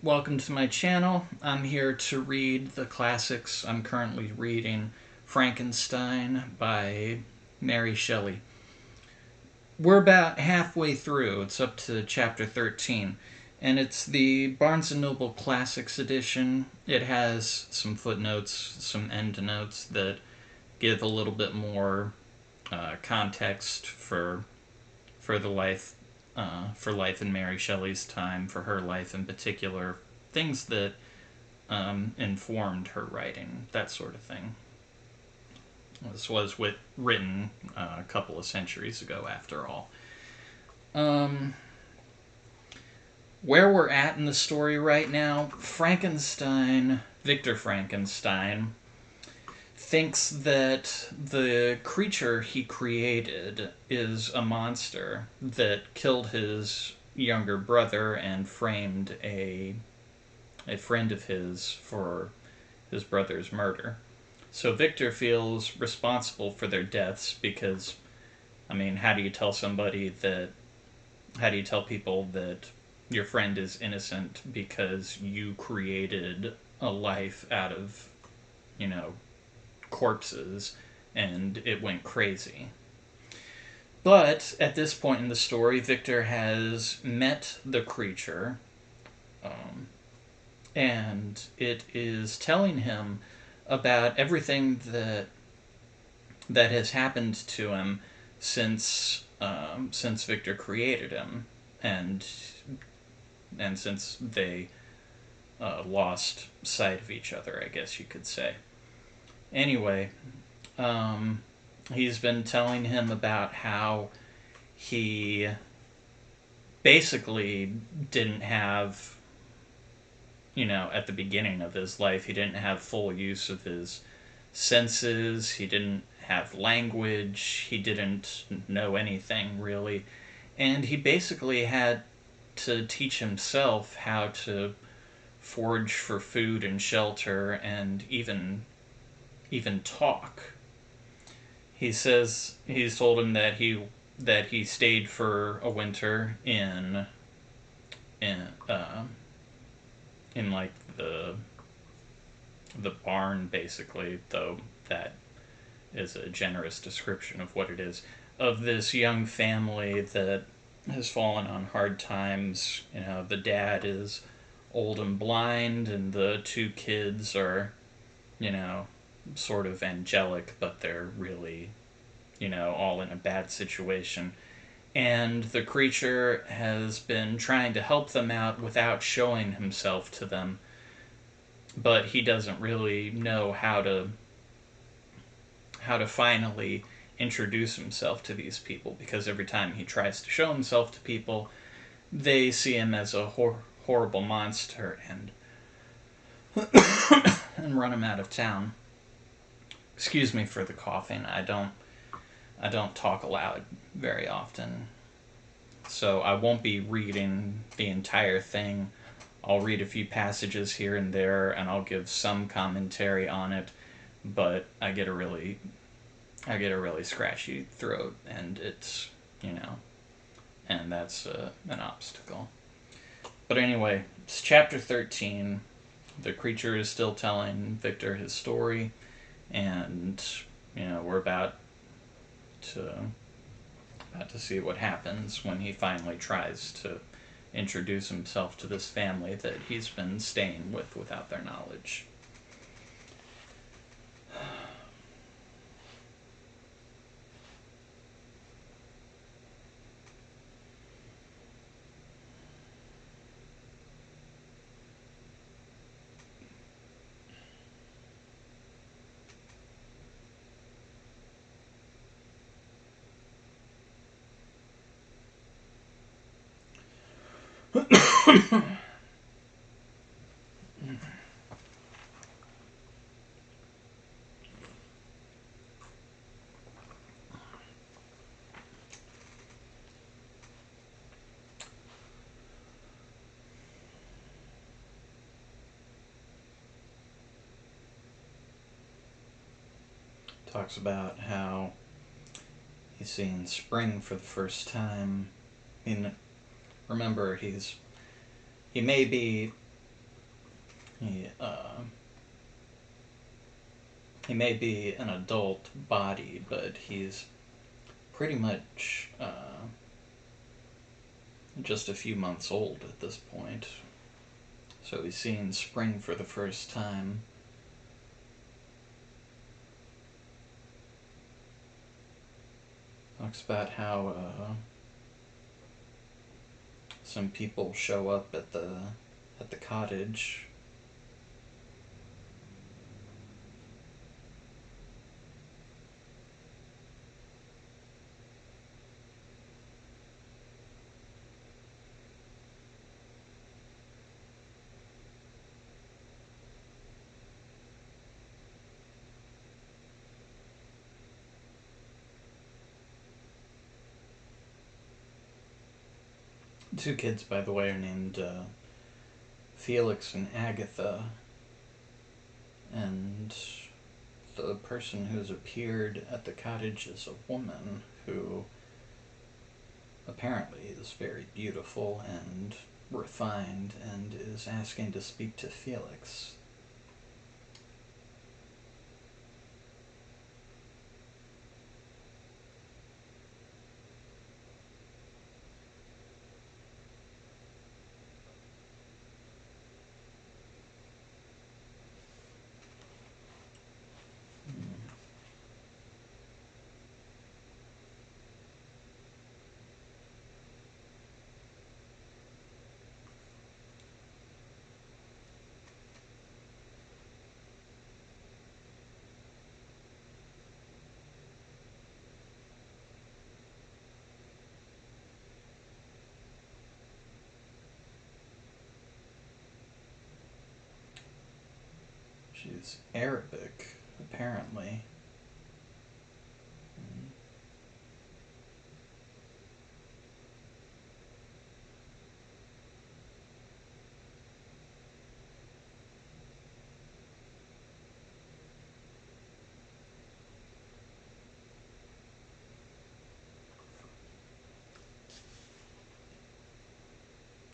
Welcome to my channel. I'm here to read the classics. I'm currently reading Frankenstein by Mary Shelley. We're about halfway through. It's up to chapter 13. And it's the Barnes & Noble Classics edition. It has some footnotes, some endnotes that give a little bit more context for the life for life in Mary Shelley's time, for her life in particular, things that informed her writing, that sort of thing. This was written a couple of centuries ago, after all. Where we're at in the story right now, Victor Frankenstein, thinks that the creature he created is a monster that killed his younger brother and framed a friend of his for his brother's murder. So Victor feels responsible for their deaths because, I mean, how do you tell people that your friend is innocent because you created a life out of, corpses and it went crazy? But at this point in the story, Victor has met the creature, and it is telling him about everything that has happened to him since Victor created him, and since they lost sight of each other, I guess you could say. Anyway, he's been telling him about how he basically didn't have, at the beginning of his life, he didn't have full use of his senses, he didn't have language, he didn't know anything really, and he basically had to teach himself how to forage for food and shelter and even talk. He says he's told him that he stayed for a winter in like the barn, basically, though that is a generous description of what it is, of this young family that has fallen on hard times. The dad is old and blind, and the two kids are, sort of angelic, but they're really, all in a bad situation. And the creature has been trying to help them out without showing himself to them, but he doesn't really know how to finally introduce himself to these people, because every time he tries to show himself to people, they see him as a horrible monster and and run him out of town. Excuse me for the coughing. I don't talk aloud very often, so I won't be reading the entire thing. I'll read a few passages here and there, and I'll give some commentary on it, but I get a really scratchy throat, and it's, and that's an obstacle. But anyway, it's chapter 13. The creature is still telling Victor his story, and, we're about to see what happens when he finally tries to introduce himself to this family that he's been staying with without their knowledge. Talks about how he's seeing spring for the first time. I mean, remember, he may be He uh, he may be an adult body, but he's pretty much just a few months old at this point. So he's seeing spring for the first time. Talks about how some people show up at the cottage. Two kids, by the way, are named Felix and Agatha, and the person who's appeared at the cottage is a woman who apparently is very beautiful and refined and is asking to speak to Felix. She's Arabic, apparently.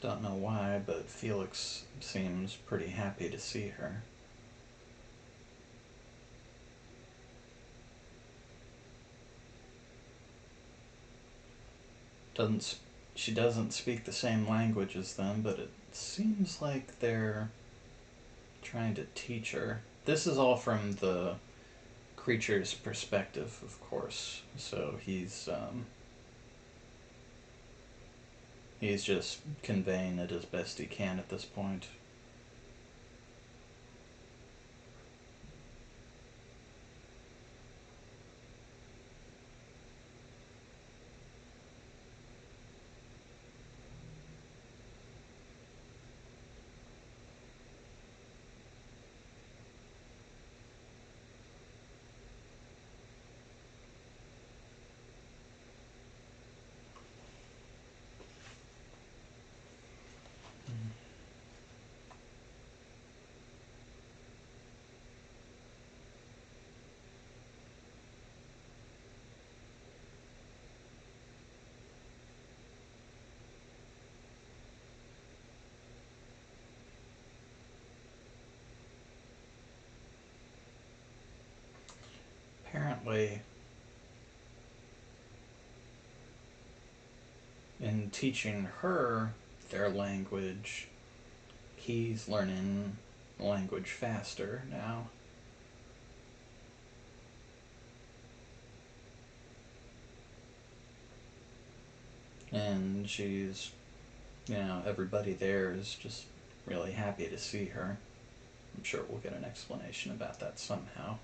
Don't know why, but Felix seems pretty happy to see her. Doesn't She doesn't speak the same language as them, but it seems like they're trying to teach her. This is all from the creature's perspective, of course. So he's just conveying it as best he can at this point. Apparently, in teaching her their language, he's learning language faster now. And everybody there is just really happy to see her. I'm sure we'll get an explanation about that somehow.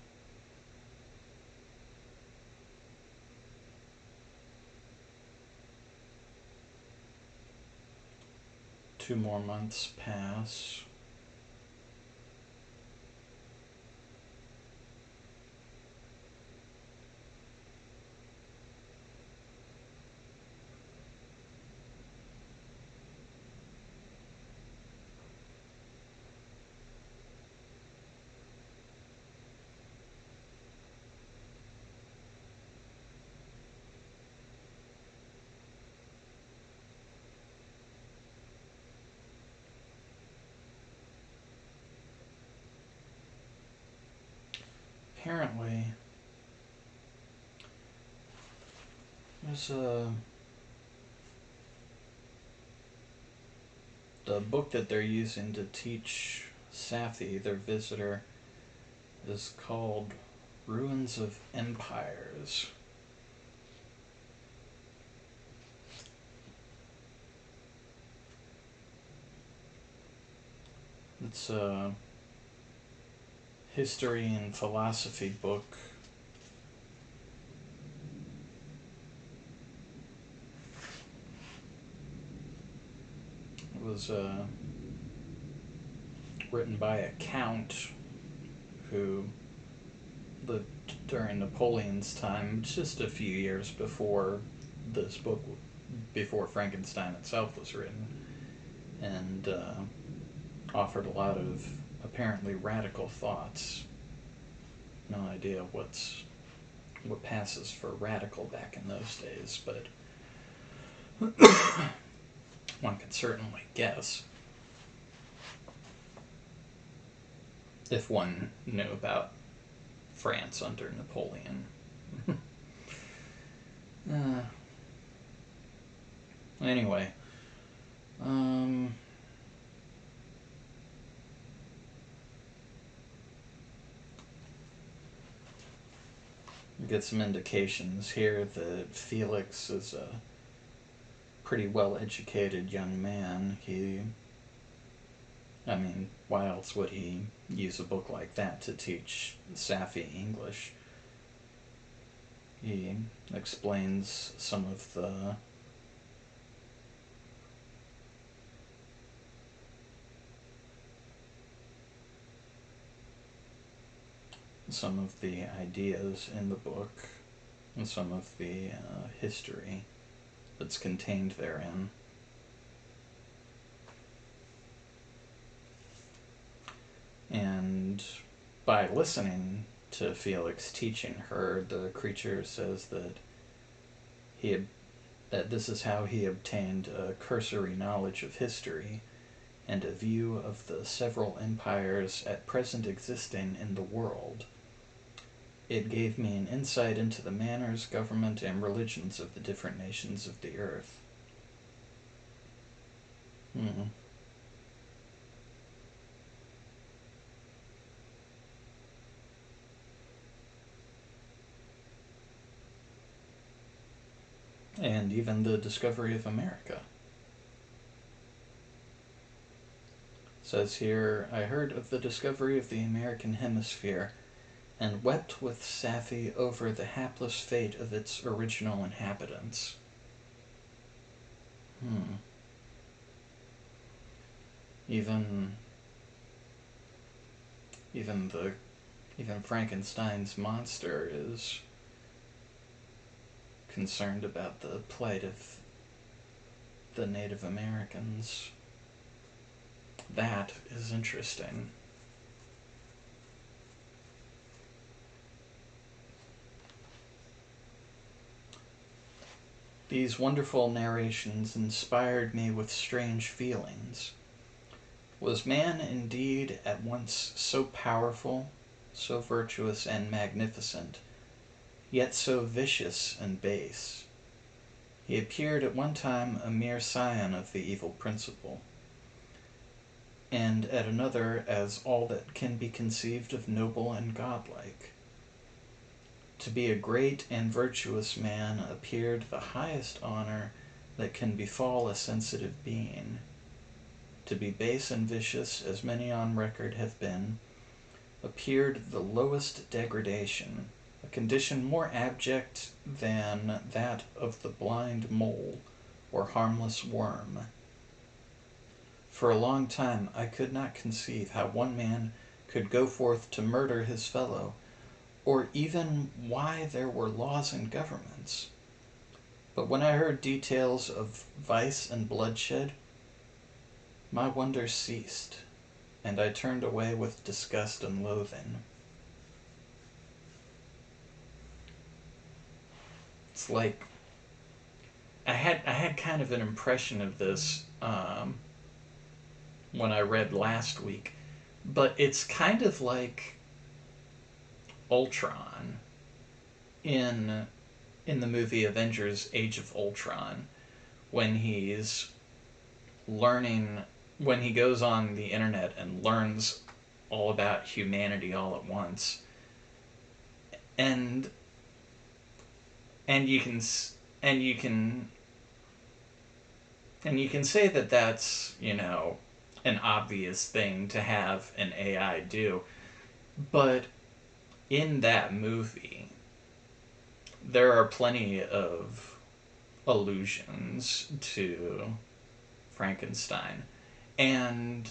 Two more months pass. apparently there's the book that they're using to teach Safi, their visitor, is called Ruins of Empires. It's a history and philosophy book. It was written by a count who lived during Napoleon's time, just a few years before this book, before Frankenstein itself was written, and offered a lot of apparently radical thoughts. No idea what passes for radical back in those days, but one can certainly guess if one knew about France under Napoleon. Anyway, get some indications here that Felix is a pretty well-educated young man. Why else would he use a book like that to teach Safi English? He explains some of the ideas in the book and some of the history that's contained therein. And by listening to Felix teaching her, the creature says that this is how he obtained a cursory knowledge of history and a view of the several empires at present existing in the world. It gave me an insight into the manners, government, and religions of the different nations of the earth. And even the discovery of America. It says here, I heard of the discovery of the American hemisphere and wept with Safi over the hapless fate of its original inhabitants. Even Frankenstein's monster is concerned about the plight of the Native Americans. That is interesting. These wonderful narrations inspired me with strange feelings. Was man indeed at once so powerful, so virtuous and magnificent, yet so vicious and base? He appeared at one time a mere scion of the evil principle, and at another as all that can be conceived of noble and godlike. To be a great and virtuous man appeared the highest honor that can befall a sensitive being. To be base and vicious, as many on record have been, appeared the lowest degradation, a condition more abject than that of the blind mole or harmless worm. For a long time I could not conceive how one man could go forth to murder his fellow, or even why there were laws and governments. But when I heard details of vice and bloodshed, my wonder ceased, and I turned away with disgust and loathing. It's like I had kind of an impression of this when I read last week, but it's kind of like Ultron in the movie Avengers Age of Ultron, when he's learning, when he goes on the internet and learns all about humanity all at once, and and you can and you can and you can say that that's, an obvious thing to have an AI do, but in that movie there are plenty of allusions to Frankenstein, and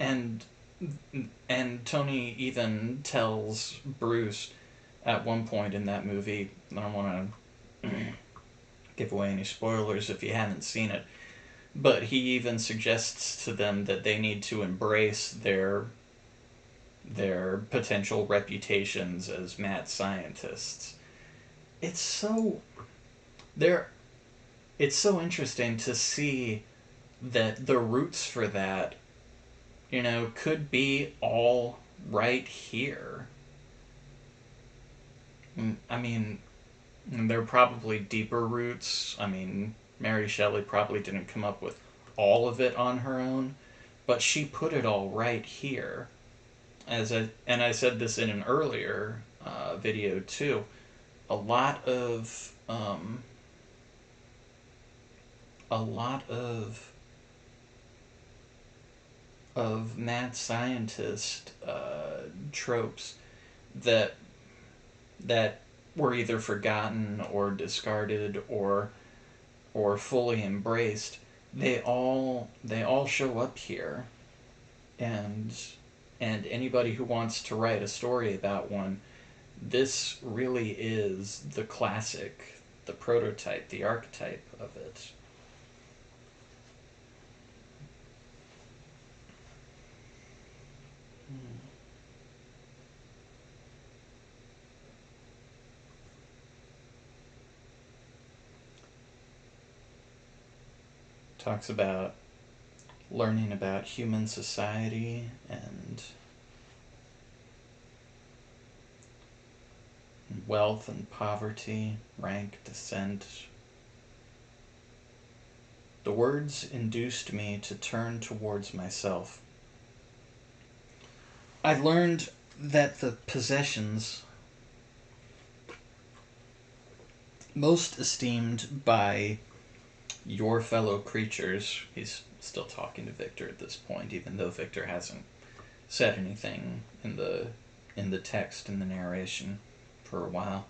and and Tony even tells Bruce at one point in that movie. I don't want to give away any spoilers if you haven't seen it, but he even suggests to them that they need to embrace their potential reputations as mad scientists. It's so there. It's so interesting to see that the roots for that, could be all right here. I mean, there are probably deeper roots. I mean, Mary Shelley probably didn't come up with all of it on her own, but she put it all right here. And I said this in an earlier video too. A lot of a lot of mad scientist tropes that that were either forgotten or discarded or fully embraced. They all show up here, and anybody who wants to write a story about one, this really is the classic, the prototype, the archetype of it. Talks about learning about human society and wealth and poverty, rank, descent. The words induced me to turn towards myself. I learned that the possessions most esteemed by your fellow creatures, he's still talking to Victor at this point, even though Victor hasn't said anything in the text, in the narration, for a while.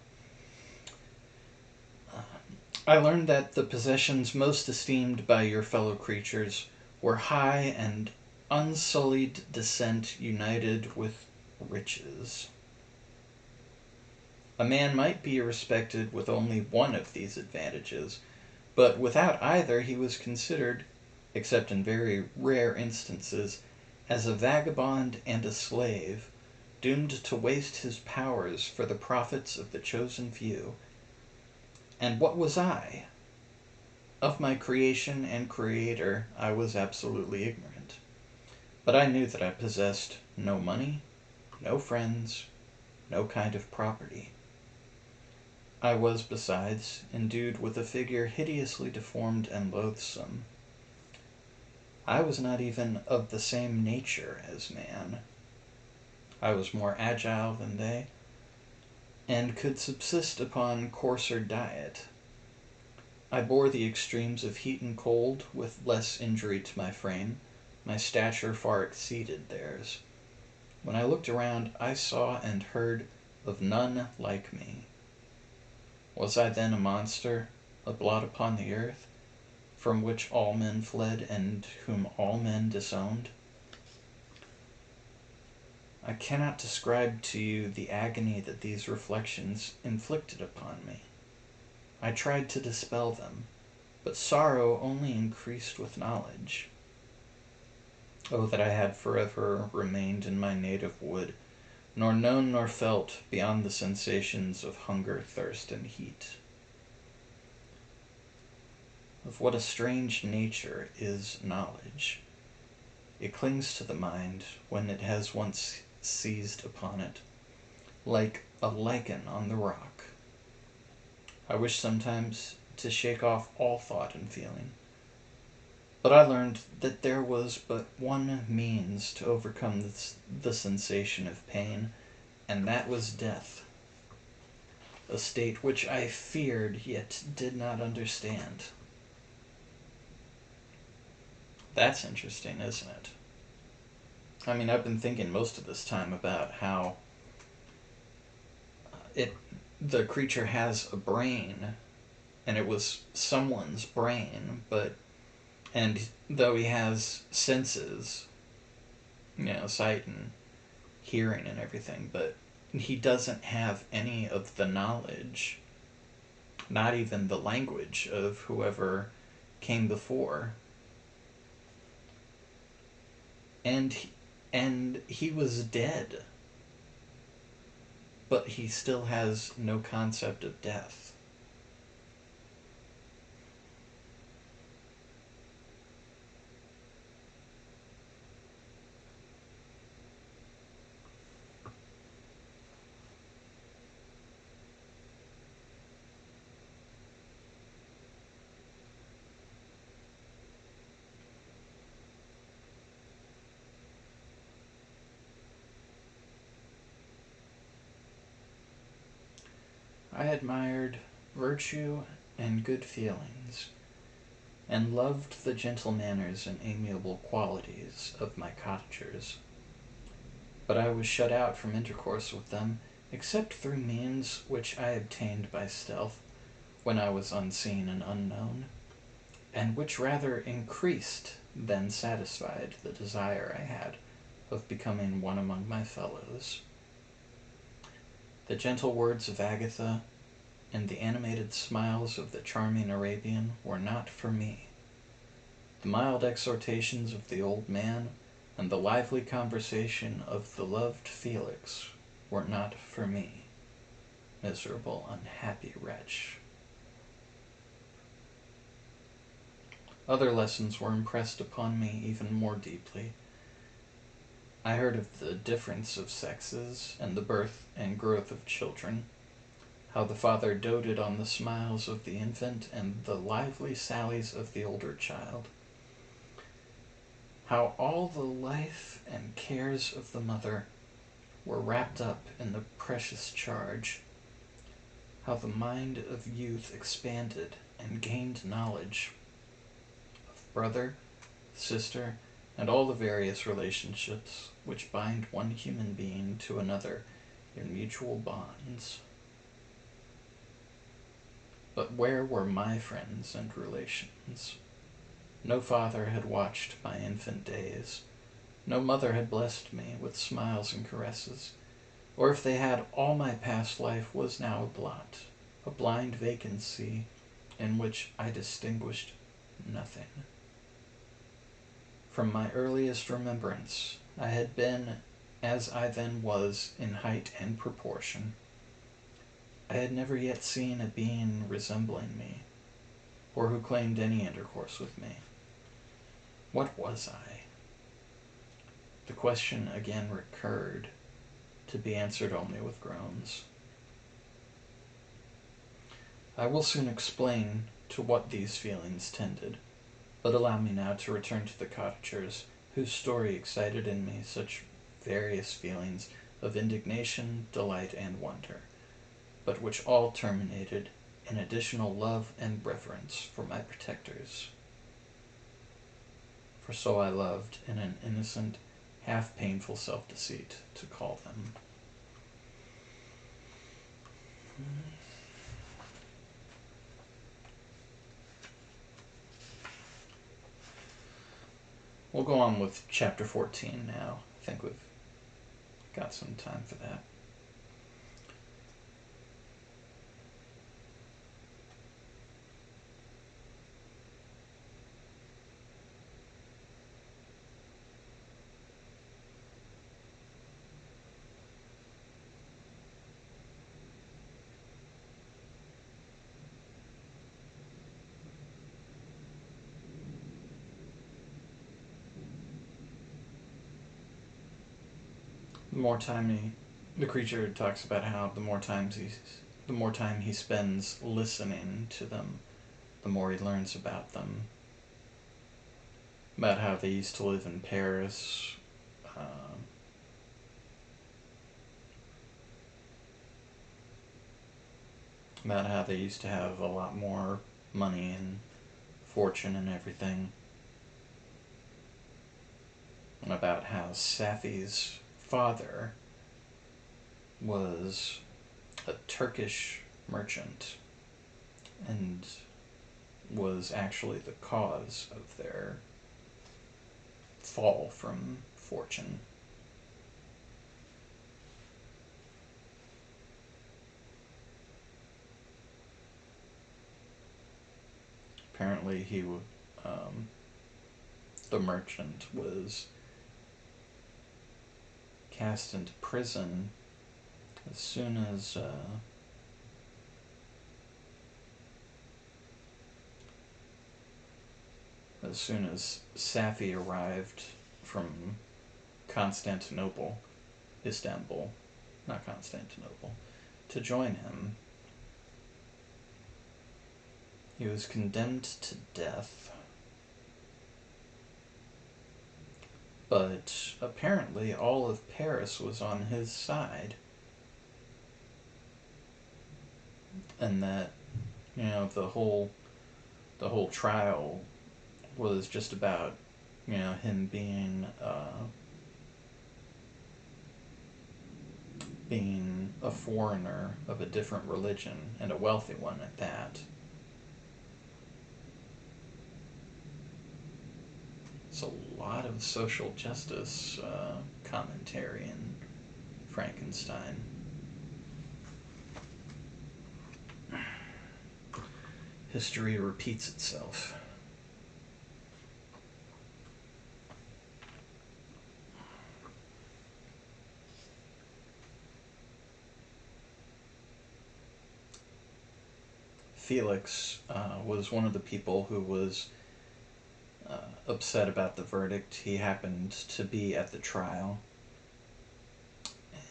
I learned that the possessions most esteemed by your fellow creatures were high and unsullied descent united with riches. A man might be respected with only one of these advantages, but without either he was considered, except in very rare instances, as a vagabond and a slave, doomed to waste his powers for the profits of the chosen few. And what was I? Of my creation and creator I was absolutely ignorant. But I knew that I possessed no money, no friends, no kind of property. I was, besides, endued with a figure hideously deformed and loathsome. I was not even of the same nature as man. I was more agile than they, and could subsist upon coarser diet. I bore the extremes of heat and cold with less injury to my frame. My stature far exceeded theirs. When I looked around, I saw and heard of none like me. Was I then a monster, a blot upon the earth, from which all men fled and whom all men disowned? I cannot describe to you the agony that these reflections inflicted upon me. I tried to dispel them, but sorrow only increased with knowledge. Oh, that I had forever remained in my native wood, nor known nor felt beyond the sensations of hunger, thirst, and heat. Of what a strange nature is knowledge. It clings to the mind when it has once seized upon it, like a lichen on the rock. I wish sometimes to shake off all thought and feeling, but I learned that there was but one means to overcome the sensation of pain, and that was death, a state which I feared yet did not understand. That's interesting, isn't it? I mean, I've been thinking most of this time about how it the creature has a brain, and it was someone's brain, but and though he has senses, sight and hearing and everything, but he doesn't have any of the knowledge, not even the language of whoever came before. And he was dead, but he still has no concept of death. I admired virtue and good feelings, and loved the gentle manners and amiable qualities of my cottagers. But I was shut out from intercourse with them, except through means which I obtained by stealth, when I was unseen and unknown, and which rather increased than satisfied the desire I had of becoming one among my fellows. The gentle words of Agatha and the animated smiles of the charming Arabian were not for me. The mild exhortations of the old man and the lively conversation of the loved Felix were not for me, miserable, unhappy wretch. Other lessons were impressed upon me even more deeply. I heard of the difference of sexes and the birth and growth of children, how the father doted on the smiles of the infant and the lively sallies of the older child, how all the life and cares of the mother were wrapped up in the precious charge, how the mind of youth expanded and gained knowledge of brother, sister, and all the various relationships which bind one human being to another in mutual bonds. But where were my friends and relations? No father had watched my infant days. No mother had blessed me with smiles and caresses. Or if they had, all my past life was now a blot, a blind vacancy in which I distinguished nothing. From my earliest remembrance, I had been as I then was in height and proportion. I had never yet seen a being resembling me, or who claimed any intercourse with me. What was I? The question again recurred, to be answered only with groans. I will soon explain to what these feelings tended, but allow me now to return to the cottagers, whose story excited in me such various feelings of indignation, delight, and wonder, but which all terminated in additional love and reverence for my protectors. For so I loved, in an innocent, half-painful self-deceit, to call them. We'll go on with chapter 14 now. I think we've got some time for that. The more time the creature talks about how the more time he spends listening to them, the more he learns about them. About how they used to live in Paris. About how they used to have a lot more money and fortune and everything. And about how Safi's father was a Turkish merchant and was actually the cause of their fall from fortune. Apparently, the merchant was cast into prison as soon as Safi arrived from Istanbul, not Constantinople, to join him. He was condemned to death, but apparently all of Paris was on his side, and that, the whole trial was just about, him being a foreigner of a different religion, and a wealthy one at that. It's a lot of social justice commentary in Frankenstein. History repeats itself. Felix was one of the people who was upset about the verdict. He happened to be at the trial,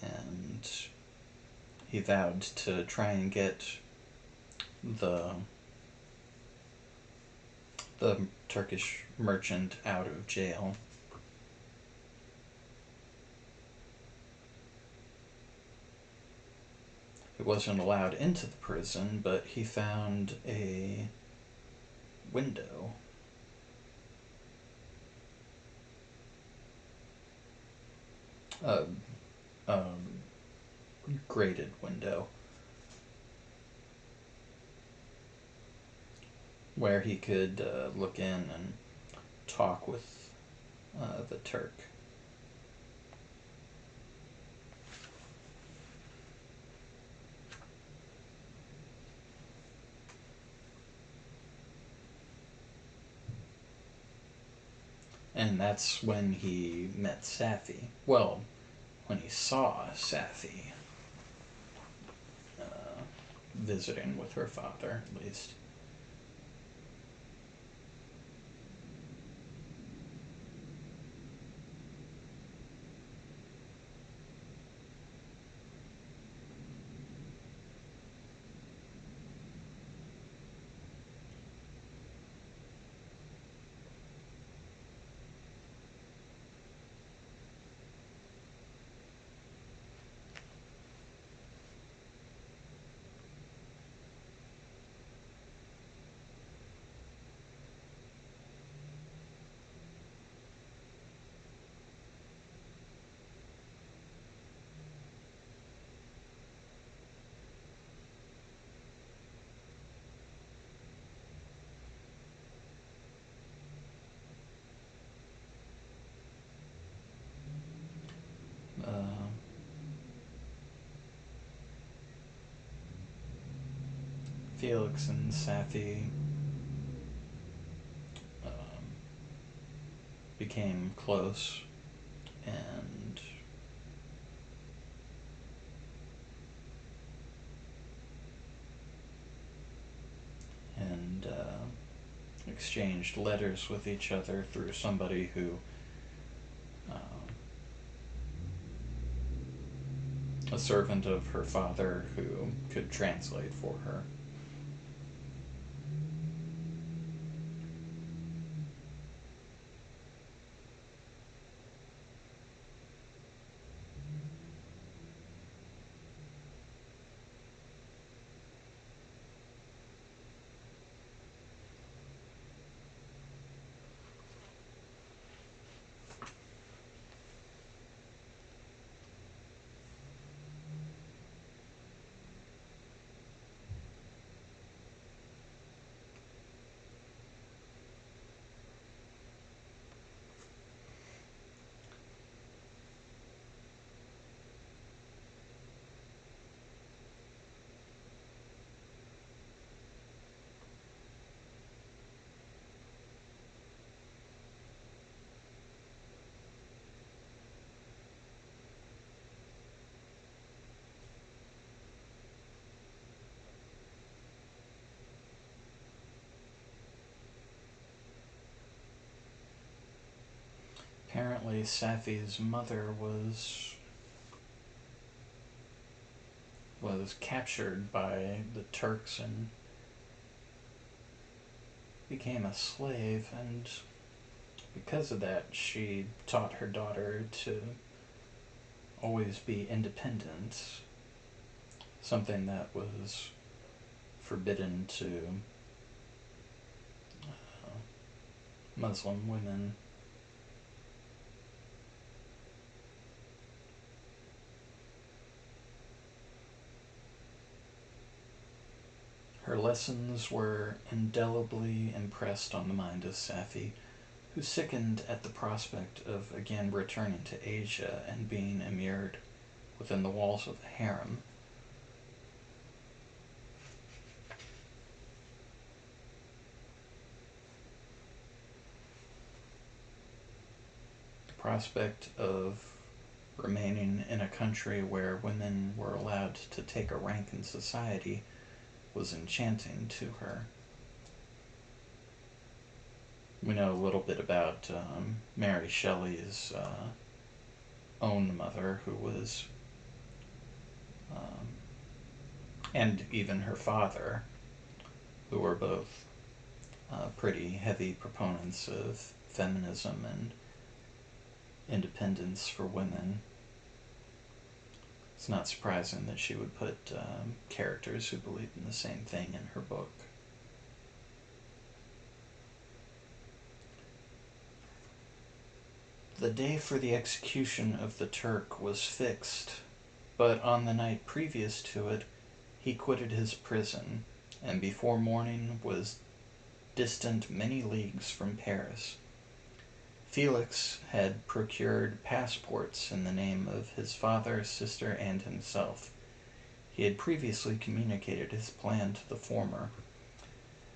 and he vowed to try and get the Turkish merchant out of jail. He wasn't allowed into the prison, but he found a window. A grated window where he could look in and talk with the Turk. And that's when he met Safi. Well, when he saw Safi visiting with her father, at least. Felix and Safi became close, and exchanged letters with each other through somebody who a servant of her father who could translate for her. Apparently, Safi's mother was captured by the Turks and became a slave, and because of that, she taught her daughter to always be independent, something that was forbidden to Muslim women. Her lessons were indelibly impressed on the mind of Safi, who sickened at the prospect of again returning to Asia and being immured within the walls of a harem. The prospect of remaining in a country where women were allowed to take a rank in society was enchanting to her. We know a little bit about Mary Shelley's own mother, who was, um, and even her father, who were both pretty heavy proponents of feminism and independence for women. It's not surprising that she would put characters who believed in the same thing in her book. The day for the execution of the Turk was fixed, but on the night previous to it, he quitted his prison, and before morning was distant many leagues from Paris. Felix had procured passports in the name of his father, sister, and himself. He had previously communicated his plan to the former,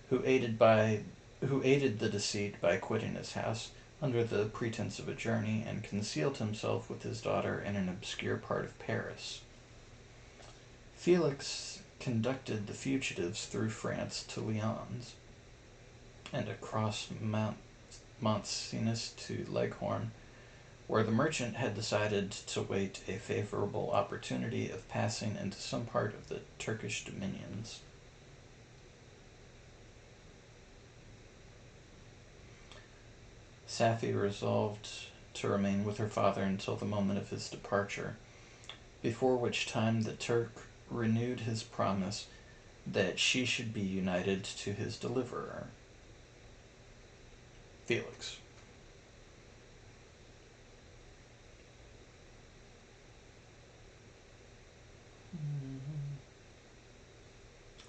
who aided the deceit by quitting his house under the pretense of a journey, and concealed himself with his daughter in an obscure part of Paris. Felix conducted the fugitives through France to Lyons, and across Mont Cenis to Leghorn, where the merchant had decided to wait a favorable opportunity of passing into some part of the Turkish dominions. Safi resolved to remain with her father until the moment of his departure, before which time the Turk renewed his promise that she should be united to his deliverer, Felix.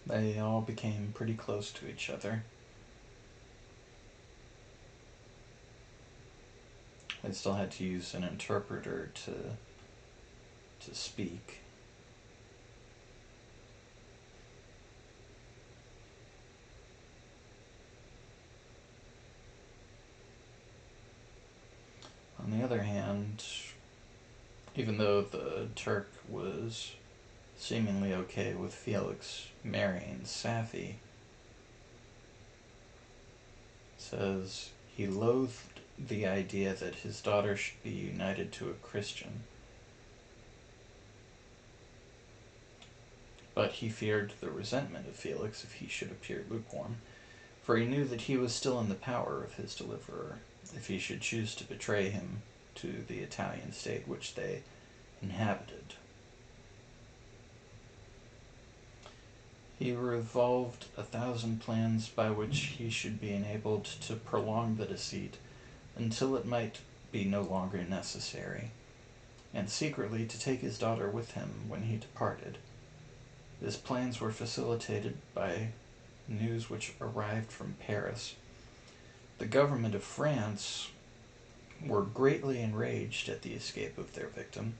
They all became pretty close to each other. They still had to use an interpreter to speak. On the other hand, even though the Turk was seemingly okay with Felix marrying Safi, says he loathed the idea that his daughter should be united to a Christian. But he feared the resentment of Felix if he should appear lukewarm, for he knew that he was still in the power of his deliverer, if he should choose to betray him to the Italian state which they inhabited. He revolved 1,000 plans by which he should be enabled to prolong the deceit until it might be no longer necessary, and secretly to take his daughter with him when he departed. His plans were facilitated by news which arrived from Paris. The government of France were greatly enraged at the escape of their victim,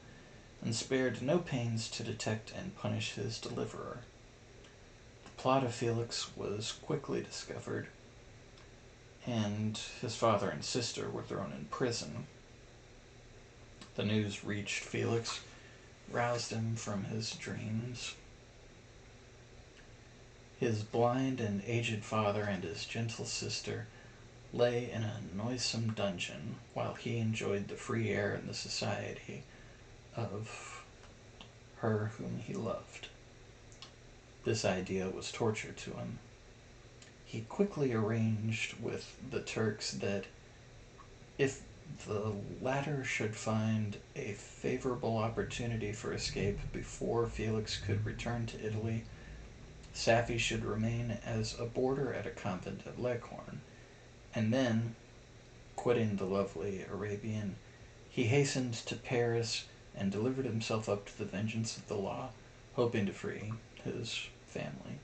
and spared no pains to detect and punish his deliverer. The plot of Felix was quickly discovered, and his father and sister were thrown in prison. The news reached Felix, roused him from his dreams. His blind and aged father and his gentle sister lay in a noisome dungeon, while he enjoyed the free air and the society of her whom he loved. This idea was torture to him. He quickly arranged with the Turks that if the latter should find a favorable opportunity for escape before Felix could return to Italy, Safie should remain as a boarder at a convent at Leghorn, and then, quitting the lovely Arabian, he hastened to Paris and delivered himself up to the vengeance of the law, hoping to free his family.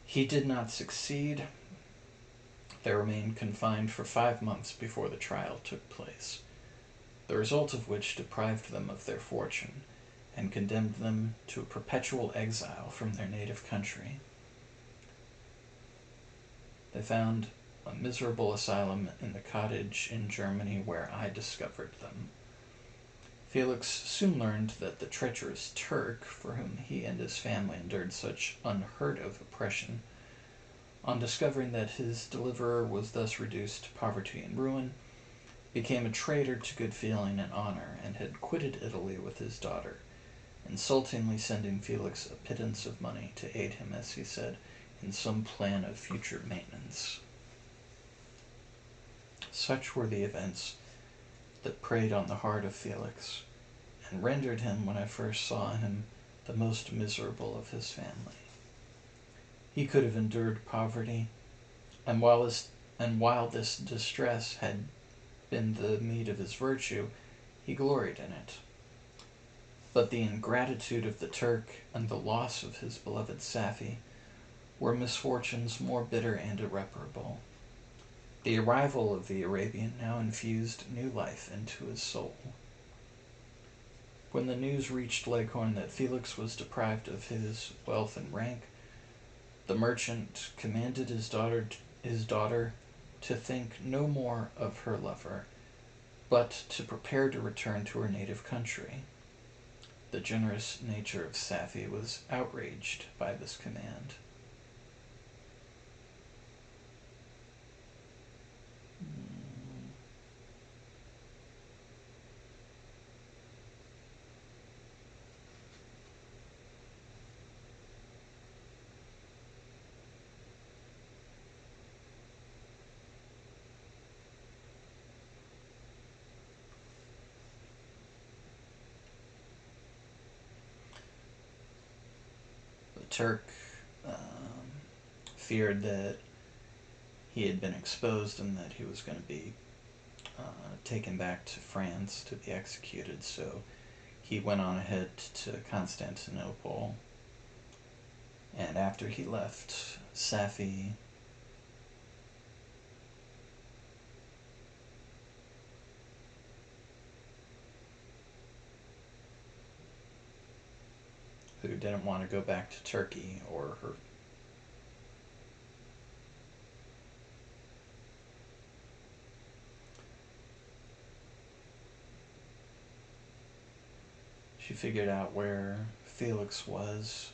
He did not succeed. They remained confined for 5 months before the trial took place, the result of which deprived them of their fortune and condemned them to a perpetual exile from their native country. They found a miserable asylum in the cottage in Germany where I discovered them. Felix soon learned that the treacherous Turk, for whom he and his family endured such unheard-of oppression, on discovering that his deliverer was thus reduced to poverty and ruin, became a traitor to good feeling and honor, and had quitted Italy with his daughter, insultingly sending Felix a pittance of money to aid him, as he said, in some plan of future maintenance. Such were the events that preyed on the heart of Felix, and rendered him, when I first saw him, the most miserable of his family. He could have endured poverty, and while this distress had been the meed of his virtue, he gloried in it. But the ingratitude of the Turk and the loss of his beloved Safie were misfortunes more bitter and irreparable. The arrival of the Arabian now infused new life into his soul. When the news reached Leghorn that Felix was deprived of his wealth and rank, the merchant commanded his daughter to think no more of her lover, but to prepare to return to her native country. The generous nature of Safie was outraged by this command. Turk feared that he had been exposed and that he was going to be taken back to France to be executed, so he went on ahead to Constantinople. And after he left, Safie who didn't want to go back to Turkey or her. She figured out where Felix was.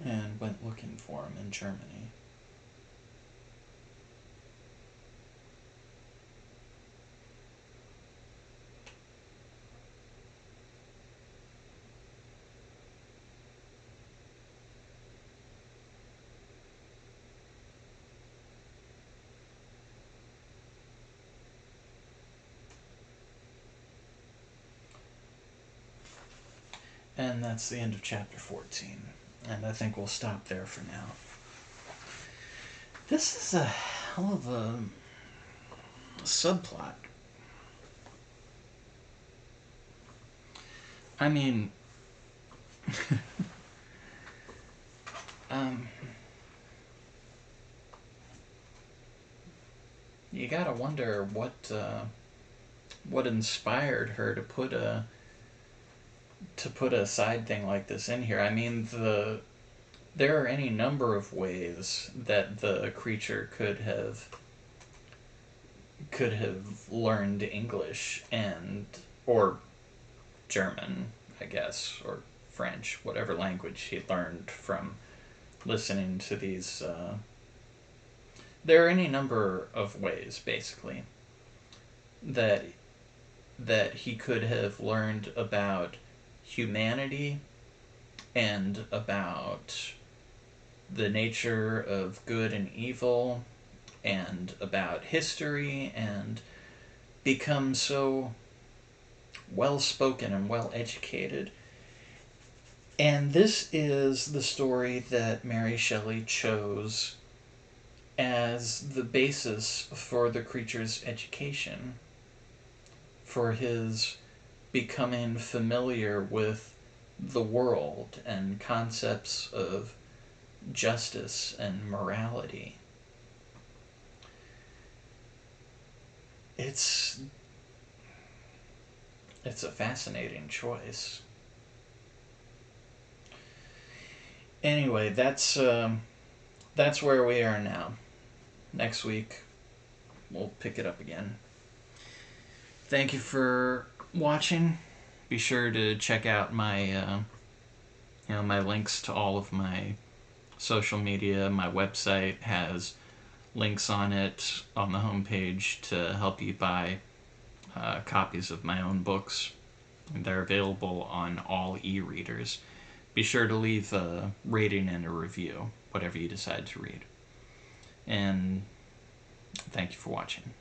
And went looking for him in Germany. And that's the end of chapter 14. And I think we'll stop there for now. This is a hell of a subplot. I mean, you gotta wonder what inspired her to put a side thing like this in here. I mean, there are any number of ways that the creature could have learned English or German, I guess, or French, whatever language he learned from listening to these. There are any number of ways, basically, that he could have learned about humanity and about the nature of good and evil and about history and become so well spoken and well educated. And this is the story that Mary Shelley chose as the basis for the creature's education, for his becoming familiar with the world and concepts of justice and morality. It's a fascinating choice. Anyway, that's where we are now. Next week, we'll pick it up again. Thank you for watching. Be sure to check out my my links to all of my social media. My website has links on it on the homepage to help you buy copies of my own books. They're available on all e-readers. Be sure to leave a rating and a review, whatever you decide to read. And thank you for watching.